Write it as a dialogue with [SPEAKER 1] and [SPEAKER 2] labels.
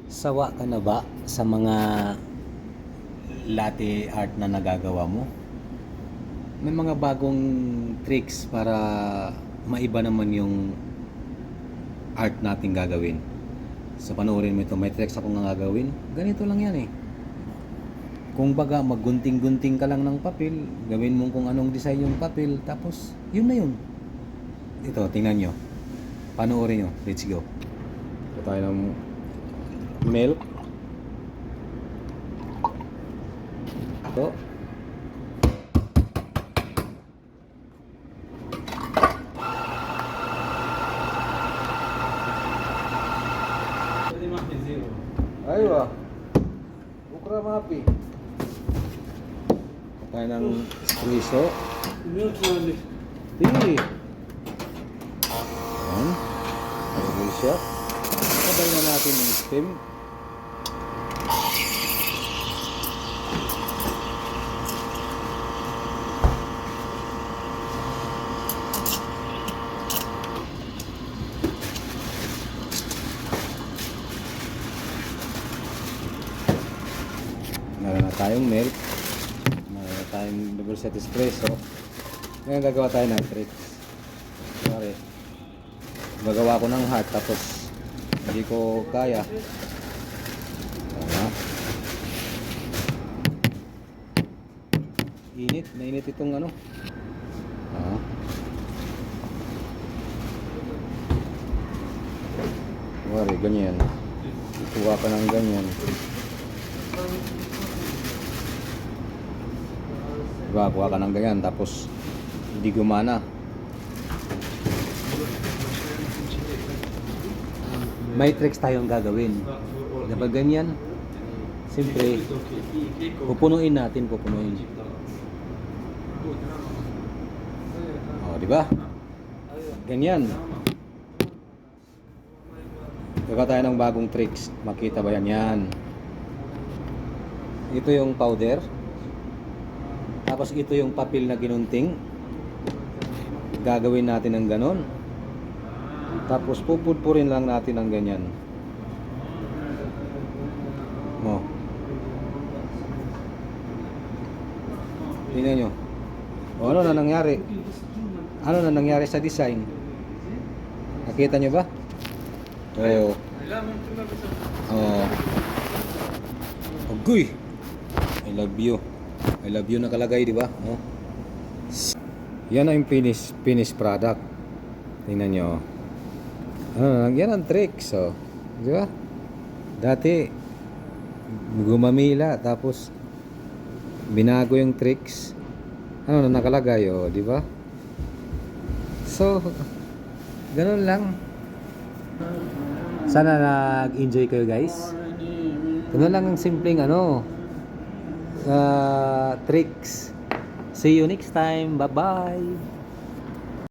[SPEAKER 1] Sawa ka na ba sa mga latte art na nagagawa mo? May mga bagong tricks para maiba naman yung art natin gagawin. Sa panoorin mo ito, may tricks akong gagawin. Ganito lang yan eh. Kung baga, maggunting-gunting ka lang ng papel, gawin mo kung anong design yung papel, tapos yun na yun. Ito, tingnan nyo. Panoorin nyo. Let's go. Ito tayo ng milk. Ito. Aywa. Bukra mapi. Tayo ng espresso. Pili. Ayan. Ayun siya. Sabay na natin yung steam. Meron na tayong milk. Meron na tayong double set espresso. Ngayon gagawa tayo ng tricks. Sorry. Gagawa ko ng heart tapos hindi ko kaya. Tama. Init. Nainit itong ano. Sorry, ganyan. Kuha ka ng ganyan. Diba, kuha ka ng ganyan tapos hindi gumana. May tricks tayong gagawin. Diba ganyan? Siyempre, pupunuin natin, pupunuin. O, diba? Ganyan. Gagawa tayo ng bagong tricks. Makita ba yan? Yan. Ito yung powder. Tapos ito yung papel na ginunting. Gagawin natin ng ganon. Tapos pupudpurin lang natin ng ganyan. Mo. Tingnan nyo. O ano na nangyari? Ano na nangyari sa design? Nakita nyo ba? Oo. Oo. Agoy! I love you. I love you nakalagay, di ba? Oh. Yan ang finished product. Tingnan nyo. Yan ang tricks, oh. Di ba? Dati gumamila tapos binago yung tricks. Ano na nakalagay, oh, di ba? So, ganun lang. Sana nag-enjoy kayo, guys. Ganun lang ang simpleng tricks. See you next time. Bye-bye.